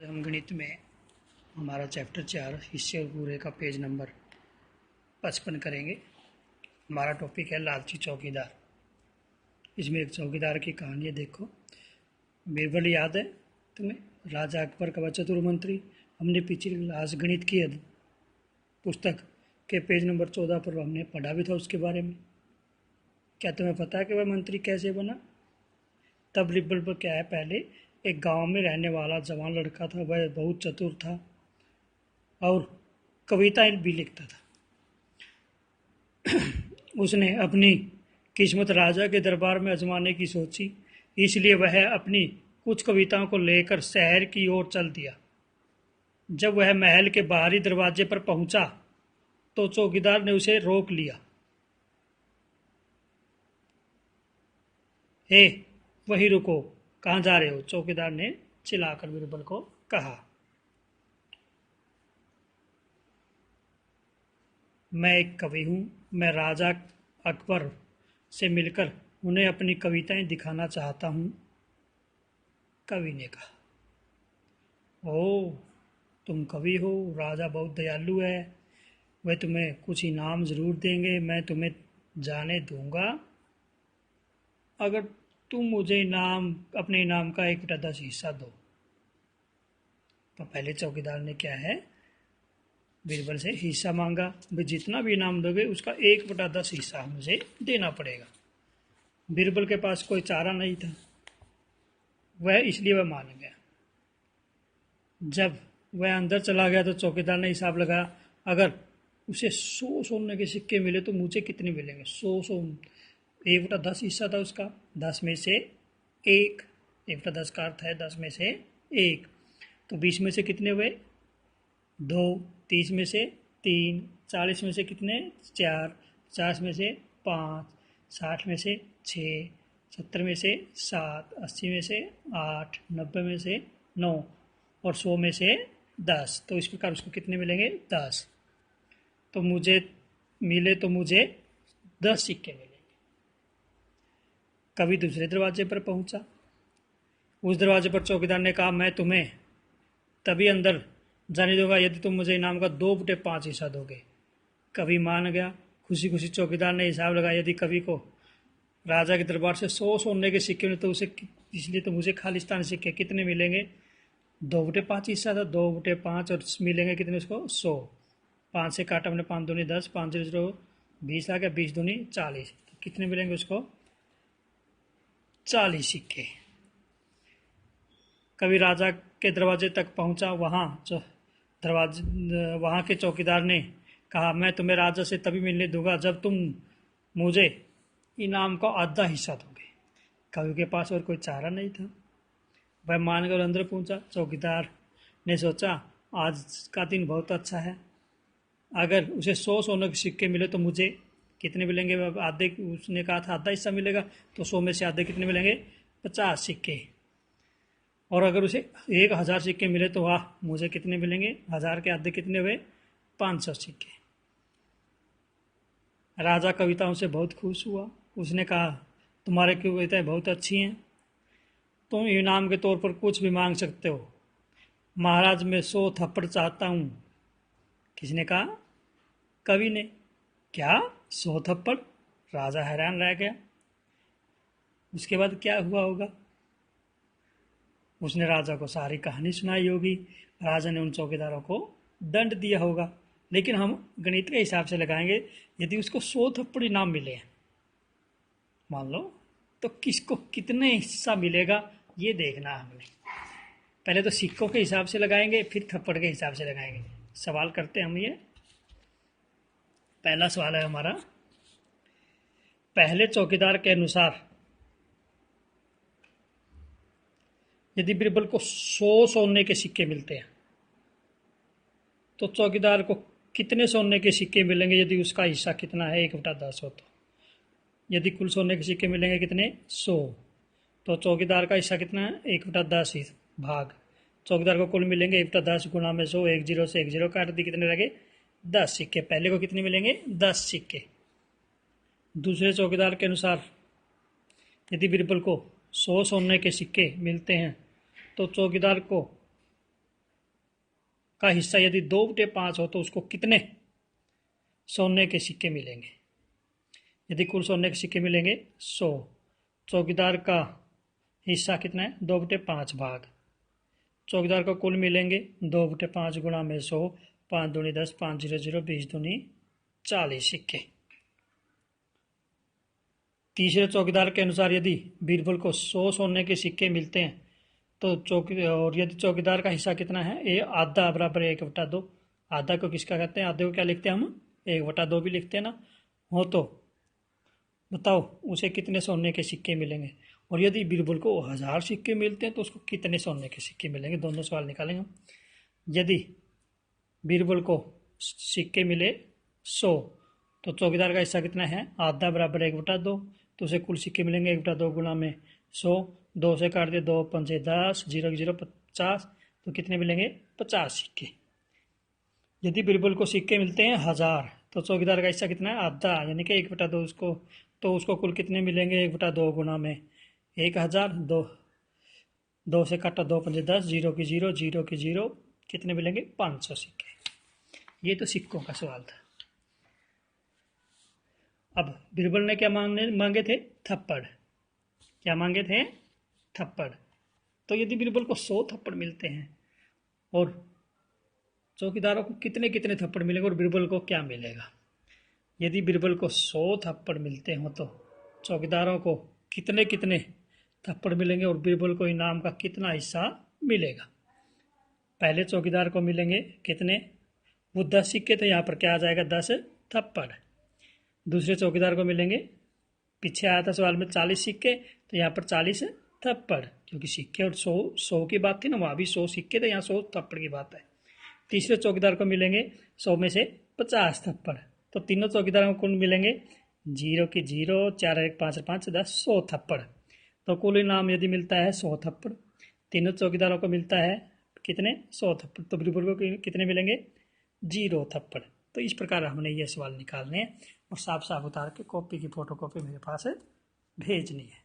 हम गणित में हमारा चैप्टर 4 हिस्से और पूरे का पेज नंबर 55 करेंगे। हमारा टॉपिक है लालची चौकीदार। इसमें एक चौकीदार की कहानी है। देखो, बीरबल याद है तुम्हें? राजा अकबर का चतुर मंत्री। हमने पिछली क्लास गणित की पुस्तक के पेज नंबर 14 पर हमने पढ़ा भी था उसके बारे में। क्या तुम्हें पता है कि वह मंत्री कैसे बना? तब बीरबल पर क्या है, पहले एक गांव में रहने वाला जवान लड़का था। वह बहुत चतुर था और कविताएं भी लिखता था। उसने अपनी किस्मत राजा के दरबार में आजमाने की सोची, इसलिए वह अपनी कुछ कविताओं को लेकर शहर की ओर चल दिया। जब वह महल के बाहरी दरवाजे पर पहुंचा तो चौकीदार ने उसे रोक लिया। हे, वहीं रुको, कहाँ जा रहे हो? चौकीदार ने चिल्लाकर बीरबल को कहा। मैं एक कवि हूँ। मैं राजा अकबर से मिलकर उन्हें अपनी कविताएं दिखाना चाहता हूँ। कवि ने कहा। ओह, तुम कवि हो? राजा बहुत दयालु है, वह तुम्हें कुछ इनाम जरूर देंगे। मैं तुम्हें जाने दूंगा अगर तुम मुझे अपने इनाम का 1/10 हिस्सा दो। तो पहले चौकीदार ने क्या है, बीरबल से हिस्सा मांगा। भाई, जितना भी इनाम दोगे उसका 1/10 हिस्सा मुझे देना पड़ेगा। बीरबल के पास कोई चारा नहीं था, इसलिए वह मान गया। जब वह अंदर चला गया तो चौकीदार ने हिसाब लगाया, अगर उसे 100 सोने के सिक्के मिले तो मुझे कितने मिलेंगे? 100 1/10 हिस्सा था उसका। 10 में से 1, 1/10 का अर्थ है 10 में से 1। तो 20 में से कितने हुए? 2। 30 में से 3। 40 में से कितने? 4। 50 में से 5। 60 में से 6। 70 में से 7। 80 में से 8। 90 में से 9 और 100 में से 10। तो इस प्रकार उसको कितने मिलेंगे? 10। तो मुझे 10 सिक्के मिलेंगे। कवि दूसरे दरवाजे पर पहुंचा। उस दरवाजे पर चौकीदार ने कहा, मैं तुम्हें तभी अंदर जाने दूंगा यदि तुम मुझे इनाम का 2/5 हिस्सा दोगे। कवि मान गया। खुशी खुशी चौकीदार ने हिसाब लगाया, यदि कवि को राजा के दरबार से 100 सोने के सिक्के मिले तो इसलिए तो मुझे खालिस्तान सिक्के कितने मिलेंगे? 2/5 हिस्सा था। 2/5 और मिलेंगे कितने उसको? 100। 5 से काटा हमने, 5 दूनी 10, 5 0 20 आ गया, 20 दूनी 40। तो कितने मिलेंगे उसको? 40 सिक्के। कवि राजा के दरवाजे तक पहुंचा। वहां के चौकीदार ने कहा, मैं तुम्हें राजा से तभी मिलने दूंगा जब तुम मुझे इनाम का आधा हिस्सा दोगे। कवि के पास और कोई चारा नहीं था, वह मानकर अंदर पहुंचा। चौकीदार ने सोचा, आज का दिन बहुत अच्छा है। अगर उसे 100 सोने के सिक्के मिले तो मुझे कितने मिलेंगे? आधे, उसने कहा था आधा हिस्सा मिलेगा, तो 100 में से आधे कितने मिलेंगे? 50 सिक्के। और अगर उसे 1000 सिक्के मिले तो वाह, मुझे कितने मिलेंगे? 1000 के आधे कितने हुए? 500 सिक्के। राजा कविताओं से बहुत खुश हुआ। उसने कहा, तुम्हारी कविताएं बहुत अच्छी हैं, तुम इनाम के तौर पर कुछ भी मांग सकते हो। महाराज, मैं 100 थप्पड़ चाहता हूँ। किसने कहा? कवि ने। क्या 100 थप्पड़? राजा हैरान रह गया। उसके बाद क्या हुआ होगा? उसने राजा को सारी कहानी सुनाई होगी। राजा ने उन चौकीदारों को दंड दिया होगा। लेकिन हम गणित के हिसाब से लगाएंगे, यदि उसको 100 थप्पड़ इनाम मिले मान लो, तो किसको कितने हिस्सा मिलेगा ये देखना है हमने। पहले तो सिक्कों के हिसाब से लगाएंगे, फिर थप्पड़ के हिसाब से लगाएंगे। सवाल करते हैं हम। ये पहला सवाल है हमारा। पहले चौकीदार के अनुसार यदि बीरबल को 100 सोने के सिक्के मिलते हैं तो चौकीदार को कितने सोने के सिक्के मिलेंगे यदि उसका हिस्सा कितना है? 1/10 हो। तो यदि कुल सोने के सिक्के मिलेंगे कितने? 100। तो चौकीदार का हिस्सा कितना है? 1/10 भाग। चौकीदार को कुल मिलेंगे 1/10 गुणा में 100। 1 0 से 1 0 काट दी, कितने लगे? 10 सिक्के। पहले को कितने मिलेंगे? 10 सिक्के। दूसरे चौकीदार के अनुसार यदि बीरबल को 100 सोने के सिक्के मिलते हैं तो चौकीदार को का हिस्सा यदि 2/5 हो तो उसको कितने सोने के सिक्के मिलेंगे? यदि कुल सोने के सिक्के मिलेंगे 100, चौकीदार का हिस्सा कितना है? 2/5 भाग। चौकीदार को कुल मिलेंगे 2/5 गुणा में 100, 5 दूनी 10, 5 0 0, 20 दूनी 40 सिक्के। तीसरे चौकीदार के अनुसार यदि बीरबल को 100 सोने के सिक्के मिलते हैं तो और यदि चौकीदार का हिस्सा कितना है? ये आधा बराबर 1/2। आधा को किसका कहते हैं? आधे को क्या लिखते हैं हम? 1/2 भी लिखते हैं ना। हो तो बताओ उसे कितने सोने के सिक्के मिलेंगे? और यदि बीरबल को 1000 सिक्के मिलते हैं तो उसको कितने सोने के सिक्के मिलेंगे? दोनों सवाल निकालेंगे। यदि बीरबल को सिक्के मिले 100 तो चौकीदार का हिस्सा कितना है? आधा बराबर 1/2, तो उसे कुल सिक्के मिलेंगे 1/2 गुणा में 100, 2 से काट दिए 2 5 10, 0 0 50, तो कितने मिलेंगे? 50 सिक्के। यदि बीरबल को सिक्के मिलते हैं 1000 तो चौकीदार का हिस्सा कितना है? आधा, यानी कि 1/2 उसको, तो उसको कुल कितने मिलेंगे? 1/2 गुणा में 1000, 2 से काटा 2 5 10, 0 की 0, 0 की 0, कितने मिलेंगे? 500 सिक्के। ये तो सिक्कों का सवाल था। अब बीरबल ने क्या मांगे थे? थप्पड़। क्या मांगे थे? थप्पड़। तो यदि बीरबल को 100 थप्पड़ मिलते हैं और चौकीदारों को कितने कितने थप्पड़ मिलेंगे और बीरबल को क्या मिलेगा? यदि बीरबल को 100 थप्पड़ मिलते हो तो चौकीदारों को कितने कितने थप्पड़ मिलेंगे और बीरबल को इनाम का कितना हिस्सा मिलेगा? पहले चौकीदार को मिलेंगे कितने? वो 10 सिक्के, तो यहाँ पर क्या आ जाएगा? 10 थप्पड़। दूसरे चौकीदार को मिलेंगे, पीछे आया था सवाल में 40 सिक्के, तो यहाँ पर 40 थप्पड़, क्योंकि सिक्के और 100 की बात थी ना, वहाँ भी 100 सिक्के थे, यहाँ 100 थप्पड़ की बात है। तीसरे चौकीदार को मिलेंगे 100 में से 50 थप्पड़। तो तीनों चौकीदारों को कुल मिलेंगे 0 की 0, 4 1 5 5 10, 100 थप्पड़। तो कुल इनाम यदि मिलता है 100 थप्पड़, तीनों चौकीदारों को मिलता है कितने? 100 थप्पड़। तो बीरबल को कितने मिलेंगे? 0 थप्पड़। तो इस प्रकार हमने ये सवाल निकालने हैं और साफ साफ उतार के कॉपी की फोटोकॉपी मेरे पास भेजनी है।